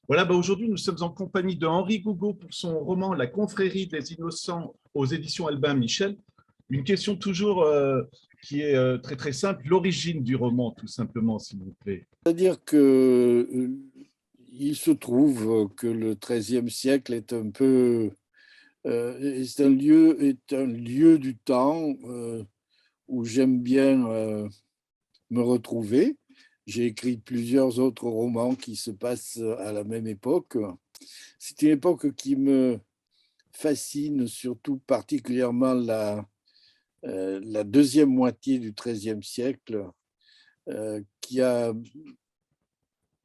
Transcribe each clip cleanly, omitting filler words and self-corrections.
Voilà, aujourd'hui, nous sommes en compagnie de Henri Gougaud pour son roman La confrérie des innocents aux éditions Albin Michel. Une question toujours qui est très très simple, l'origine du roman, tout simplement, s'il vous plaît. C'est-à-dire que il se trouve que le XIIIe siècle est un peu est un lieu du temps où j'aime bien me retrouver. J'ai écrit plusieurs autres romans qui se passent à la même époque. C'est une époque qui me fascine, surtout particulièrement la deuxième moitié du XIIIe siècle, euh, qui a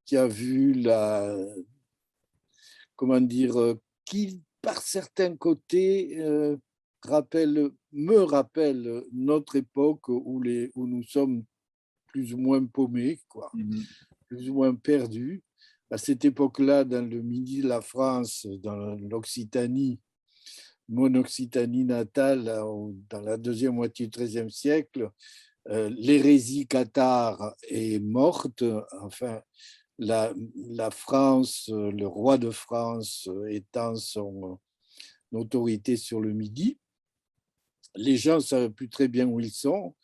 qui a vu comment dire, qui par certains côtés me rappelle notre époque où nous sommes plus ou moins paumés, quoi, Mhm. plus ou moins perdus. À cette époque-là, dans le midi de la France, dans l'Occitanie, mon Occitanie natale, dans la deuxième moitié du XIIIe siècle, l'hérésie cathare est morte. Enfin, la France, le roi de France étant son autorité sur le Midi, les gens ne savent plus très bien où ils sont.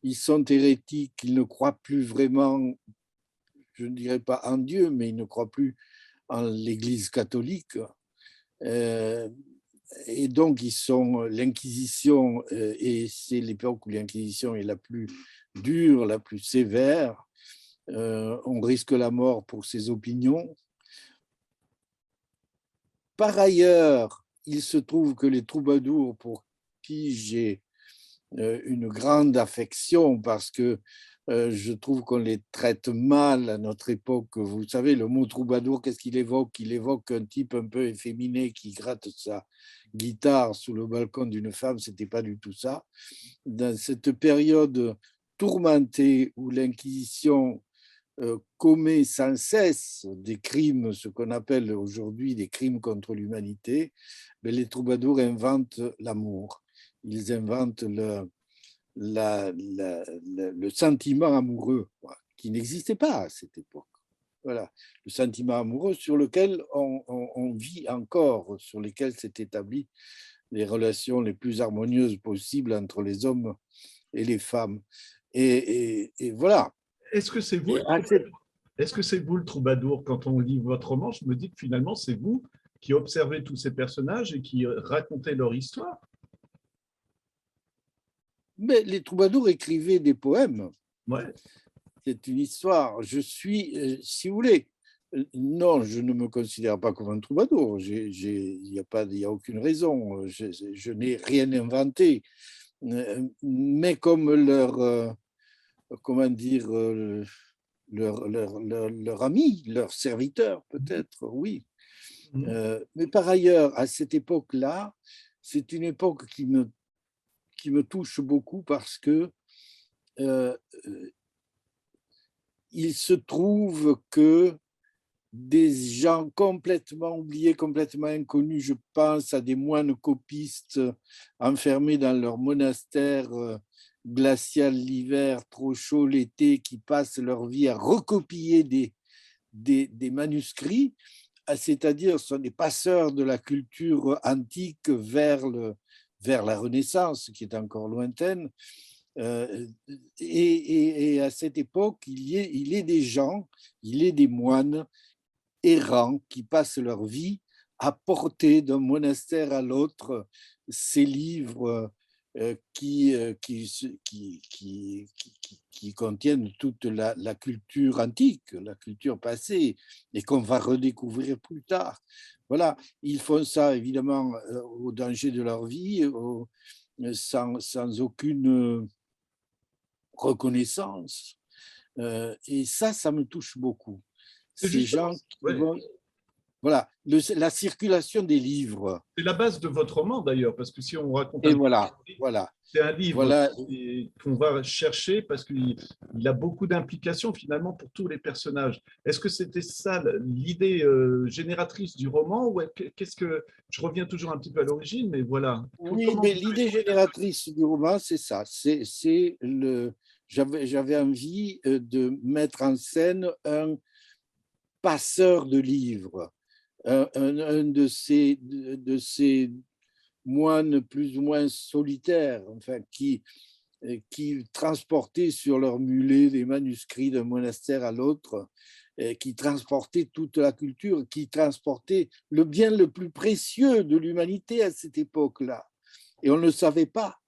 Ils sont hérétiques, ils ne croient plus vraiment, je ne dirais pas en Dieu, mais ils ne croient plus en l'Église catholique. Euh, et donc, ils sont l'Inquisition, et c'est l'époque où l'Inquisition est la plus dure, la plus sévère. On risque la mort pour ses opinions. Par ailleurs, il se trouve que les troubadours, pour qui j'ai une grande affection, parce que je trouve qu'on les traite mal à notre époque. Vous savez, le mot troubadour, qu'est-ce qu'il évoque? Il évoque un type un peu efféminé qui gratte sa guitare sous le balcon d'une femme. C'était pas du tout ça. Dans cette période tourmentée où l'Inquisition commet sans cesse des crimes, ce qu'on appelle aujourd'hui des crimes contre l'humanité, mais les troubadours inventent l'amour. Ils inventent le sentiment amoureux, quoi, qui n'existait pas à cette époque. Voilà, le sentiment amoureux sur lequel on vit encore, sur lequel s'est établi les relations les plus harmonieuses possibles entre les hommes et les femmes. Et voilà. Est-ce que c'est vous Et le à cette troubadour? Est-ce que c'est vous le troubadour? Quand on lit votre roman, je me dis que finalement, c'est vous qui observez tous ces personnages et qui racontez leur histoire. Mais les troubadours écrivaient des poèmes. Ouais. C'est une histoire. Je suis, si vous voulez, non, je ne me considère pas comme un troubadour. Il y a aucune raison. Je n'ai rien inventé. Mais comme comment dire, leur ami, leur serviteur, peut-être, oui. Mhm. Mais par ailleurs, à cette époque-là, c'est une époque qui me touche beaucoup parce que euh, il se trouve que des gens complètement oubliés, complètement inconnus, je pense à des moines copistes enfermés dans leur monastère glacial l'hiver, trop chaud l'été, qui passent leur vie à recopier des manuscrits, c'est-à-dire ce sont des passeurs de la culture antique vers la Renaissance, qui est encore lointaine. Euh, et à cette époque, il est des gens, il est des moines errants qui passent leur vie à porter d'un monastère à l'autre ces livres qui contiennent toute la culture antique, la culture passée, et qu'on va redécouvrir plus tard. Voilà, ils font ça évidemment au danger de leur vie, sans aucune reconnaissance. Et ça me touche beaucoup. C'est Ces justement, gens qui ouais, vont voilà, la circulation des livres. c'est la base de votre roman d'ailleurs, parce que si on raconte Et un petit voilà, peu, voilà, c'est un livre voilà. qu'on va chercher parce qu'il a beaucoup d'implications finalement pour tous les personnages. Est-ce que c'était ça l'idée génératrice du roman ou qu'est-ce que je reviens toujours un petit peu à l'origine, mais voilà. Oui, Comment mais vous avez l'idée trouvé la génératrice du roman, c'est ça. J'avais envie de mettre en scène passeur de livres, un de ces moines plus ou moins solitaires, enfin, qui transportaient sur leur mulet des manuscrits d'un monastère à l'autre, qui transportaient toute la culture, qui transportaient le bien le plus précieux de l'humanité à cette époque-là. Et on ne le savait pas.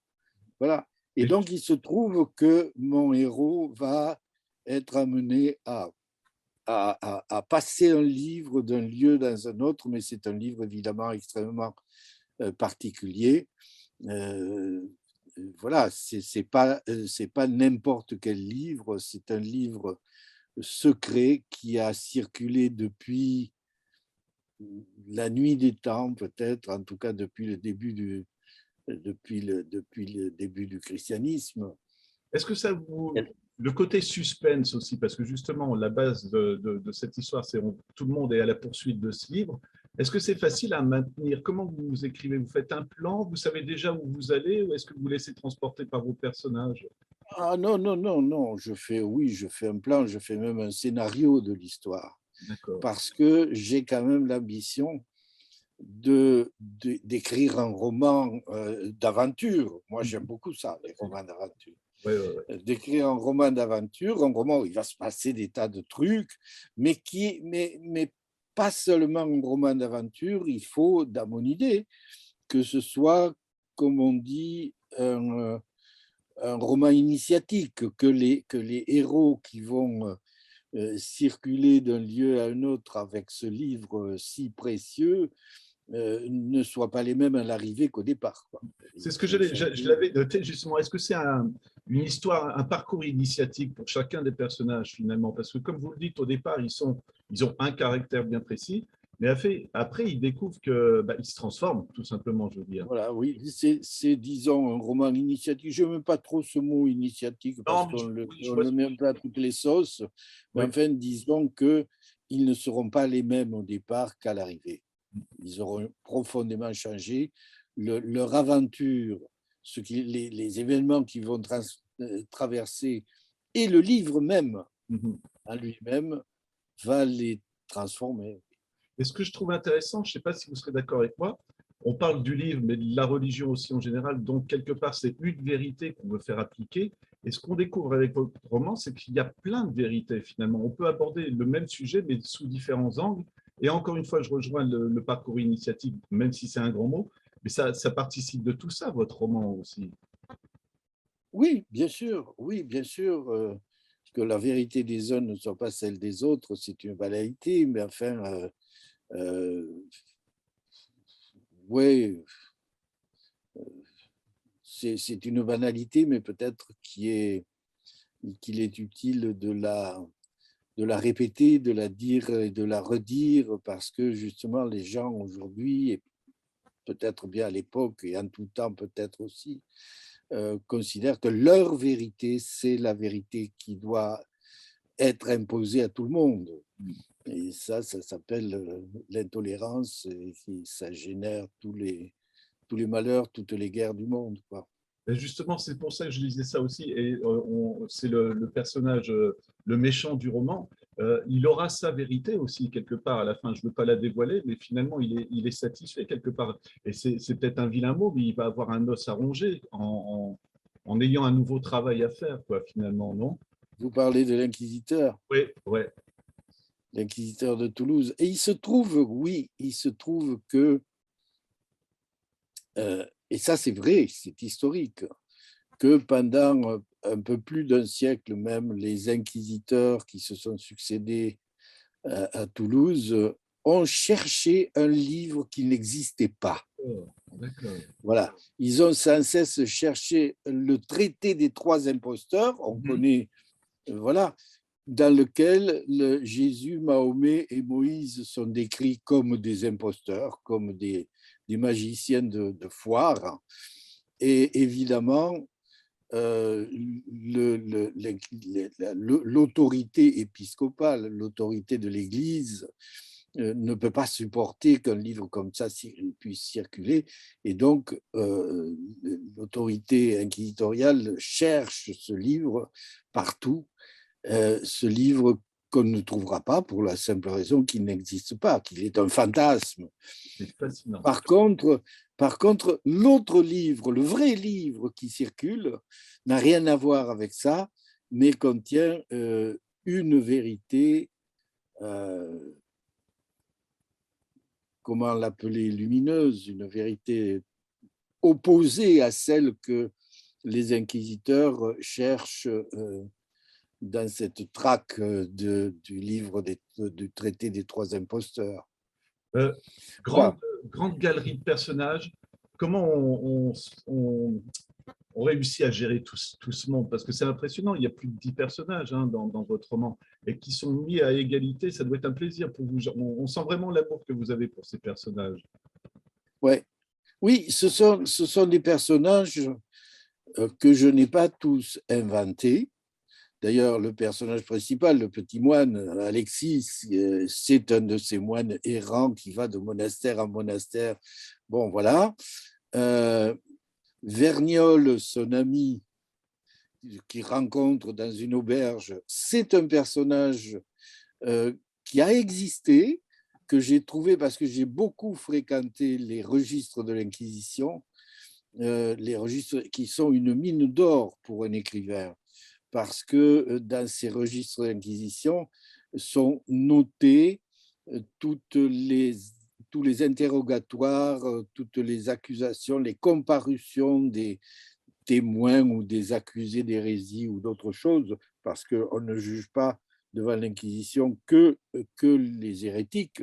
Voilà. Et donc, il se trouve que mon héros va être amené à passer un livre d'un lieu dans un autre, mais c'est un livre évidemment extrêmement particulier. Voilà, c'est pas n'importe quel livre, c'est un livre secret qui a circulé depuis la nuit des temps, peut-être, en tout cas depuis le début du christianisme. Est-ce que ça vous... Le côté suspense aussi, parce que justement, la base de cette histoire, c'est tout le monde est à la poursuite de ce livre. Est-ce que c'est facile à maintenir? Comment vous écrivez? Vous faites un plan? Vous savez déjà où vous allez? Ou est-ce que vous laissez transporter par vos personnages? Ah non, non, non, non, je fais un plan, je fais même un scénario de l'histoire, D'accord. parce que j'ai quand même l'ambition d'écrire un roman d'aventure. Moi, j'aime beaucoup ça, les romans d'aventure. Ouais, ouais, ouais. D'écrire un roman d'aventure, un roman où il va se passer des tas de trucs, mais pas seulement un roman d'aventure, il faut, dans mon idée, que ce soit, comme on dit, un roman initiatique, que les héros qui vont circuler d'un lieu à un autre avec ce livre si précieux ne soient pas les mêmes à l'arrivée qu'au départ. C'est ce que je l'avais noté justement. Est-ce que c'est une histoire, un parcours initiatique pour chacun des personnages finalement? Parce que comme vous le dites au départ, ils ont un caractère bien précis, mais après ils découvrent que ils se transforment tout simplement, je veux dire. Voilà, oui, c'est, disons, un roman initiatique. Je n'aime pas trop ce mot initiatique parce Non, mais qu'on oui, je on vois le ce met que un peu à toutes les sauces. Mais oui. enfin, disons qu'ils ne seront pas les mêmes au départ qu'à l'arrivée. Ils auront profondément changé. Leur aventure, les événements qu'ils vont traverser et le livre même Mhm. en lui-même va les transformer. Et ce que je trouve intéressant, je ne sais pas si vous serez d'accord avec moi, on parle du livre, mais de la religion aussi en général, donc quelque part c'est une vérité qu'on veut faire appliquer. Et ce qu'on découvre avec votre roman, c'est qu'il y a plein de vérités finalement. On peut aborder le même sujet, mais sous différents angles. Et encore une fois, je rejoins le parcours initiatique, même si c'est un grand mot, mais ça participe de tout ça, votre roman aussi. Oui, bien sûr, oui, bien sûr. Que la vérité des uns ne soit pas celle des autres, c'est une banalité, mais enfin, oui, c'est une banalité, mais peut-être qu'il est utile de la répéter, de la dire et de la redire, parce que justement, les gens aujourd'hui, et peut-être bien à l'époque et en tout temps peut-être aussi, considèrent que leur vérité, c'est la vérité qui doit être imposée à tout le monde. Et ça s'appelle l'intolérance et ça génère tous les malheurs, toutes les guerres du monde, quoi. Et justement, c'est pour ça que je lisais ça aussi. Et c'est le personnage, le méchant du roman. Il aura sa vérité aussi quelque part à la fin. Je ne veux pas la dévoiler, mais finalement, il est satisfait quelque part. Et c'est peut-être un vilain mot, mais il va avoir un os à ronger en ayant un nouveau travail à faire, quoi, finalement, non? Vous parlez de l'inquisiteur, Oui, ouais. l'inquisiteur de Toulouse. Et il se trouve, oui, il se trouve que, et ça c'est vrai, c'est historique, que pendant un peu plus d'un siècle même, les inquisiteurs qui se sont succédés à Toulouse ont cherché un livre qui n'existait pas. Oh, d'accord. Voilà, ils ont sans cesse cherché le traité des trois imposteurs, on Mhm. connaît, voilà, dans lequel Jésus, Mahomet et Moïse sont décrits comme des imposteurs, comme des magiciens de foire. Et évidemment, l'autorité épiscopale, l'autorité de l'Église ne peut pas supporter qu'un livre comme ça puisse circuler. Et donc, l'autorité inquisitoriale cherche ce livre partout, ce livre qu'on ne trouvera pas pour la simple raison qu'il n'existe pas, qu'il est un fantasme. C'est fascinant. Par contre, l'autre livre, le vrai livre qui circule, n'a rien à voir avec ça, mais contient une vérité, comment l'appeler, lumineuse, une vérité opposée à celle que les inquisiteurs cherchent dans cette traque du livre du traité des trois imposteurs. Euh, grande, Voilà. grande galerie de personnages. Comment on réussit à gérer tout ce monde? Parce que c'est impressionnant, il y a plus de 10 personnages hein, dans votre roman, et qui sont mis à égalité. Ça doit être un plaisir pour vous. On sent vraiment l'amour que vous avez pour ces personnages. Ouais. Oui, ce sont des personnages que je n'ai pas tous inventés. D'ailleurs, le personnage principal, le petit moine, Alexis, c'est un de ces moines errants qui va de monastère en monastère. Bon, voilà. Vergnol, son ami, qu'il rencontre dans une auberge, c'est un personnage qui a existé, que j'ai trouvé parce que j'ai beaucoup fréquenté les registres de l'Inquisition, les registres qui sont une mine d'or pour un écrivain, parce que dans ces registres d'Inquisition sont notés toutes les, tous les interrogatoires, toutes les accusations, les comparutions des témoins ou des accusés d'hérésie ou d'autres choses, parce qu'on ne juge pas devant l'Inquisition que les hérétiques.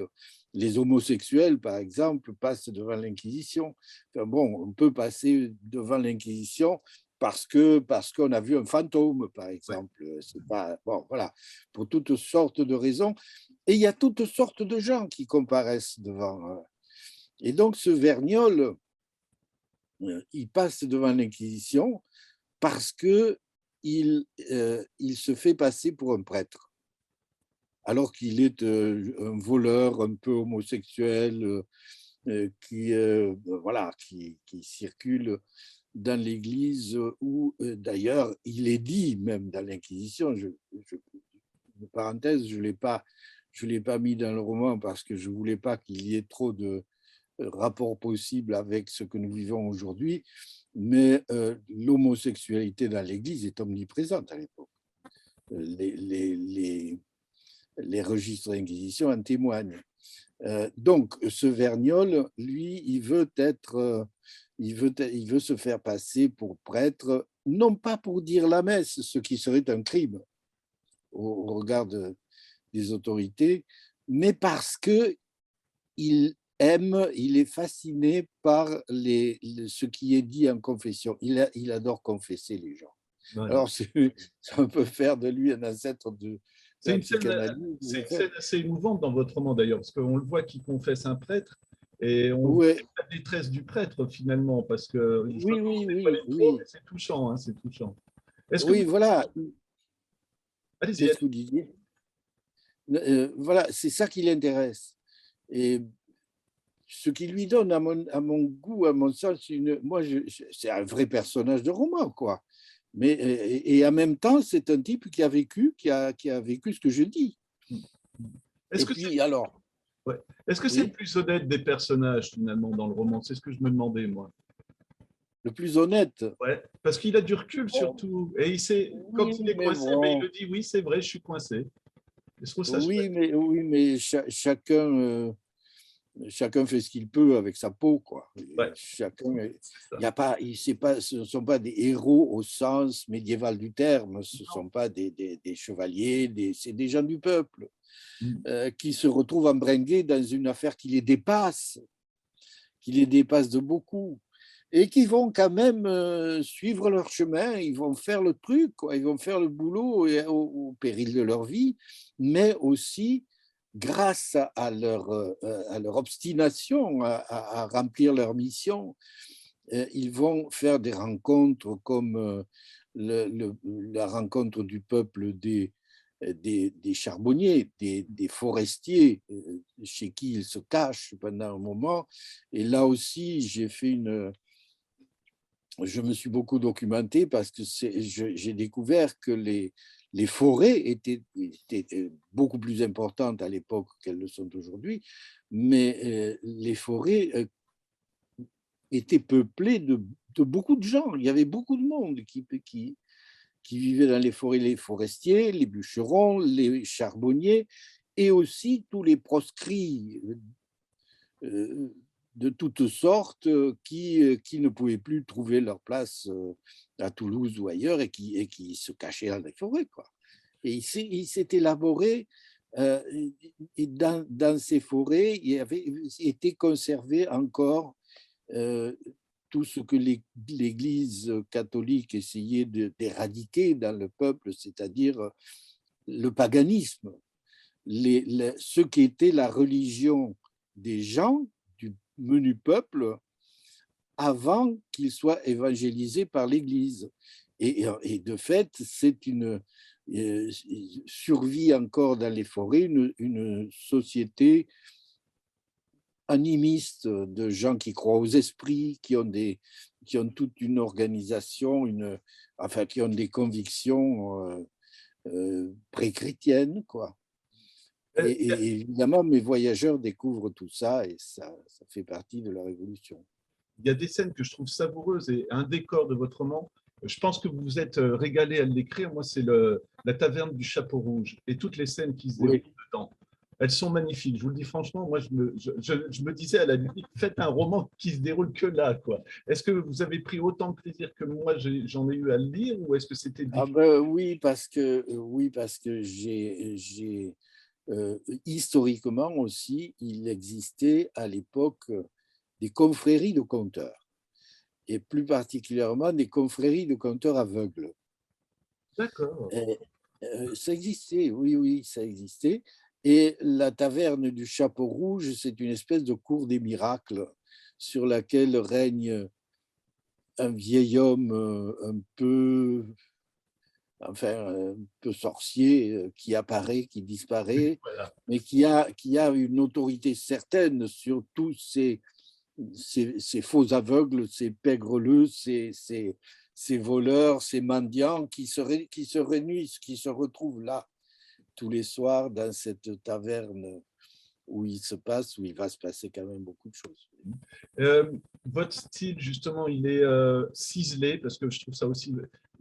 Les homosexuels, par exemple, passent devant l'Inquisition. Enfin bon, on peut passer devant l'Inquisition parce qu'on a vu un fantôme, par exemple. C'est pas, bon, voilà, pour toutes sortes de raisons. Et il y a toutes sortes de gens qui comparaissent devant. Et donc, ce Vergnol, il passe devant l'Inquisition parce qu'il se fait passer pour un prêtre, alors qu'il est un voleur un peu homosexuel voilà, qui circule dans l'Église où, d'ailleurs, il est dit, même dans l'Inquisition, une parenthèse, je ne l'ai pas mis dans le roman parce que je ne voulais pas qu'il y ait trop de rapport possible avec ce que nous vivons aujourd'hui, mais l'homosexualité dans l'Église est omniprésente à l'époque. Les registres d'Inquisition en témoignent. Donc, ce Vergnol, lui, il veut se faire passer pour prêtre, non pas pour dire la messe, ce qui serait un crime au regard des autorités, mais parce que il est fasciné par ce qui est dit en confession. Il adore confesser les gens. Ouais. Alors, ça peut faire de lui un ancêtre de la psychanalyse. C'est une scène assez émouvante dans votre roman d'ailleurs, parce qu'on le voit qui confesse un prêtre, et on voit Ouais. la détresse du prêtre finalement, parce que je Oui, ne oui, vais pas oui, aller trop, oui. mais c'est touchant, hein, c'est touchant. Est-ce que Oui, voilà. allez-y, Qu'est-ce que vous disiez? Voilà, c'est ça qui l'intéresse. Et ce qui lui donne, à mon goût, à mon sens, c'est un vrai personnage de roman, quoi. Mais, et en même temps, c'est un type qui a vécu, qui a vécu ce que je dis. est-ce Et que c'est puis, alors, ouais. Est-ce que c'est le oui, plus honnête des personnages finalement dans le roman? C'est ce que je me demandais moi. le plus honnête, Ouais, parce qu'il a du recul bon, surtout, et il sait, quand il oui, est mais coincé, ben, il bon, le dit, oui, c'est vrai, je suis coincé. Et je trouve ça chouette. oui, mais chacun fait ce qu'il peut avec sa peau, quoi. Ouais, Chacun, c'est ça. il y a pas, ce ne sont pas des héros au sens médiéval du terme, ce ne sont pas des chevaliers, c'est des gens du peuple qui se retrouvent embringués dans une affaire qui les dépasse de beaucoup, et qui vont quand même suivre leur chemin, ils vont faire le truc, quoi. Ils vont faire le boulot au péril de leur vie, mais aussi grâce à leur obstination à remplir leur mission, ils vont faire des rencontres comme la rencontre du peuple des charbonniers, des forestiers, chez qui ils se cachent pendant un moment. Et là aussi, je me suis beaucoup documenté parce que j'ai découvert que les forêts étaient beaucoup plus importantes à l'époque qu'elles le sont aujourd'hui, mais les forêts étaient peuplées de beaucoup de gens. Il y avait beaucoup de monde qui vivaient dans les forêts, les forestiers, les bûcherons, les charbonniers, et aussi tous les proscrits de toutes sortes qui ne pouvaient plus trouver leur place à Toulouse ou ailleurs et qui se cachaient dans les forêts, quoi. Et il s'est élaboré, et dans ces forêts, il avait été conservé encore tout ce que l'Église catholique essayait d'éradiquer dans le peuple, c'est-à-dire le paganisme, ce qui était la religion des gens, du menu peuple, avant qu'ils soient évangélisés par l'Église. Et de fait, c'est une survie encore dans les forêts, une société animiste de gens qui croient aux esprits, qui ont toute une organisation, enfin, qui ont des convictions pré-chrétiennes, quoi. Et évidemment, mes voyageurs découvrent tout ça et ça fait partie de la révolution. Il y a des scènes que je trouve savoureuses et un décor de votre roman. Je pense que vous vous êtes régalé à l'écrire. Moi, c'est la taverne du Chapeau Rouge et toutes les scènes qui se déroulent dedans. Elles sont magnifiques. Je vous le dis franchement, moi, je me disais à la limite, faites un roman qui se déroule que là, quoi. Est-ce que vous avez pris autant de plaisir que moi, j'en ai eu à le lire, ou est-ce que c'était difficile? Oui, parce que historiquement aussi, il existait à l'époque des confréries de conteurs, et plus particulièrement des confréries de conteurs aveugles. D'accord. Ça existait, oui, oui, ça existait. Et la taverne du Chapeau Rouge, c'est une espèce de cour des miracles sur laquelle règne un vieil homme un peu sorcier, qui apparaît, qui disparaît, Voilà. mais qui a une autorité certaine sur tous ces faux aveugles, ces pègreleux, ces voleurs, ces mendiants qui se réunissent, qui se retrouvent là tous les soirs dans cette taverne où où il va se passer quand même beaucoup de choses. Euh, Votre style, justement, il est ciselé, parce que je trouve ça aussi.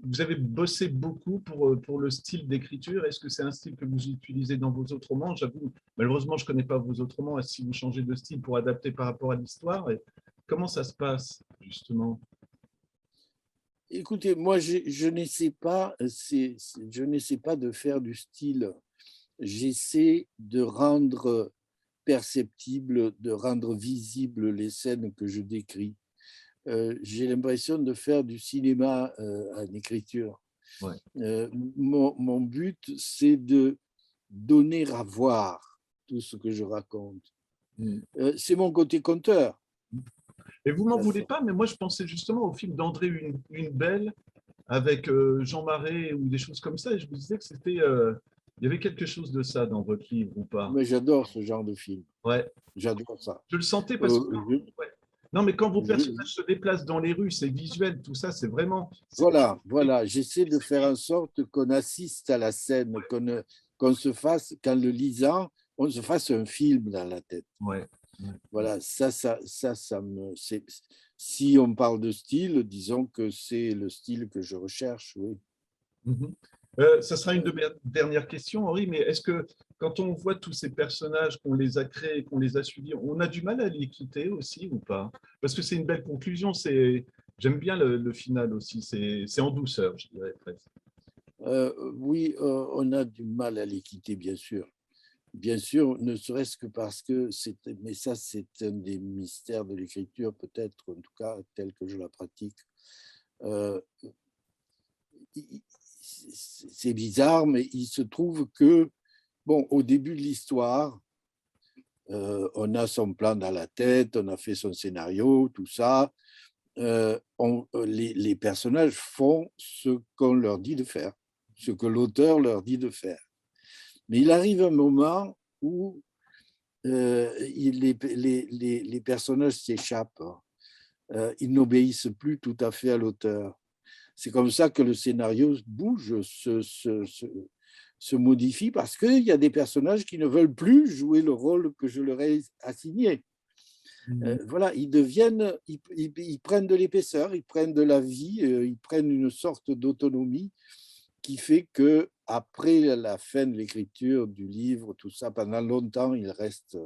Vous avez bossé beaucoup pour le style d'écriture. Est-ce que c'est un style que vous utilisez dans vos autres romans? J'avoue, malheureusement, je ne connais pas vos autres romans. Est-ce que vous changez de style pour adapter par rapport à l'histoire? Et comment ça se passe, justement? Écoutez, moi, je n'essaie pas, je n'essaie pas de faire du style. J'essaie de rendre perceptible, de rendre visible les scènes que je décris. J'ai l'impression de faire du cinéma en écriture. Ouais. Mon but, c'est de donner à voir tout ce que je raconte. Mm. C'est mon côté conteur. Et vous m'en voulez pas, mais moi, je pensais justement au film d'André Une Belle avec Jean Marais ou des choses comme ça. Et je me disais que c'était, il y avait quelque chose de ça dans votre livre ou pas? Mais j'adore ce genre de film. Ouais. J'adore ça. Je le sentais parce que ouais. Non, mais quand vos Je, personnages se déplacent dans les rues, c'est visuel, tout ça, c'est vraiment. voilà. J'essaie de faire en sorte qu'on assiste à la scène, qu'on se fasse, qu'en le lisant, on se fasse un film dans la tête. Ouais. Voilà, ça me. Si on parle de style, disons que c'est le style que je recherche, oui. Mhm. Ça sera une de mes dernières questions, Henri, mais est-ce que quand on voit tous ces personnages, qu'on les a créés, qu'on les a suivis, on a du mal à les quitter aussi ou pas? Parce que c'est une belle conclusion, j'aime bien le final aussi, c'est en douceur, je dirais presque. Oui, on a du mal à les quitter, bien sûr. Bien sûr, ne serait-ce que parce que mais ça, c'est un des mystères de l'écriture, peut-être, en tout cas, tel que je la pratique. Euh, c'est bizarre, mais il se trouve que, bon, au début de l'histoire, on a son plan dans la tête, on a fait son scénario, tout ça. Les personnages font ce qu'on leur dit de faire, ce que l'auteur leur dit de faire. Mais il arrive un moment où les personnages s'échappent. Ils n'obéissent plus tout à fait à l'auteur. c'est comme ça que le scénario bouge, se modifie, parce qu'il y a des personnages qui ne veulent plus jouer le rôle que je leur ai assigné. Voilà, ils prennent de l'épaisseur, ils prennent de la vie, ils prennent une sorte d'autonomie qui fait que après la fin de l'écriture du livre, tout ça, pendant longtemps, il reste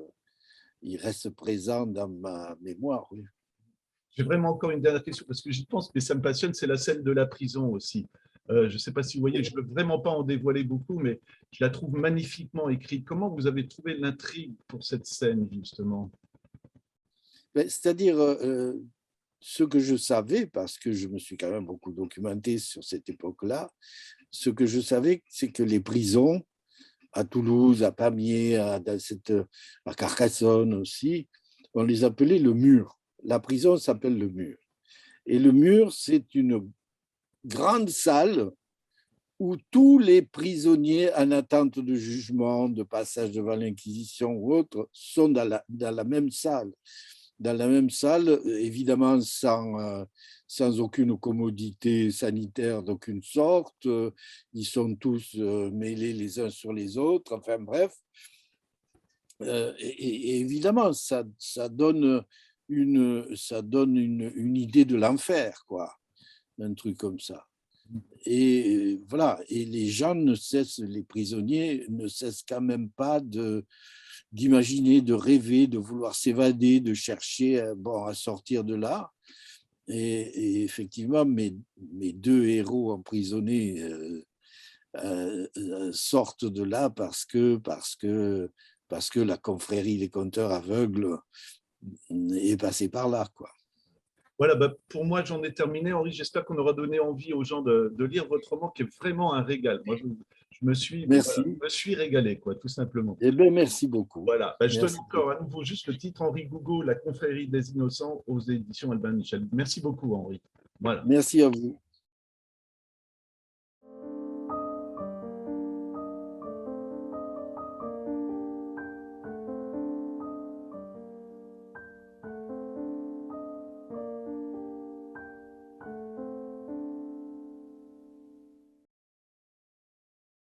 présent dans ma mémoire. Oui. J'ai vraiment encore une dernière question parce que j'y pense, mais ça me passionne, c'est la scène de la prison aussi. Je ne sais pas si vous voyez, je ne veux vraiment pas en dévoiler beaucoup, mais je la trouve magnifiquement écrite. Comment vous avez trouvé l'intrigue pour cette scène, justement? C'est-à-dire, ce que je savais, parce que je me suis quand même beaucoup documenté sur cette époque-là, ce que je savais, c'est que les prisons, à Toulouse, à Pamiers, à Carcassonne aussi, on les appelait le mur. La prison s'appelle le mur. Et le mur, c'est une grande salle où tous les prisonniers en attente de jugement, de passage devant l'Inquisition ou autre, sont dans la même salle. Dans la même salle, évidemment sans aucune commodité sanitaire d'aucune sorte. Ils sont tous mêlés les uns sur les autres. Enfin bref. Et évidemment, ça donne une idée de l'enfer, quoi, un truc comme ça. Et voilà, et les gens ne cessent, les prisonniers ne cessent quand même pas d'imaginer, de rêver, de vouloir s'évader, de chercher à sortir de là. Et effectivement, mes deux héros emprisonnés sortent de là parce que la confrérie des conteurs aveugles est passée par là, quoi. Voilà, pour moi, j'en ai terminé. Henri, j'espère qu'on aura donné envie aux gens de lire votre roman qui est vraiment un régal. Moi, je Merci. me suis régalé, quoi, tout simplement. Eh bien, merci beaucoup. Voilà, je donne Merci. encore à nouveau juste le titre, Henri Gougaud, La confrérie des innocents aux éditions Albin Michel. Merci beaucoup, Henri. Voilà. Merci à vous.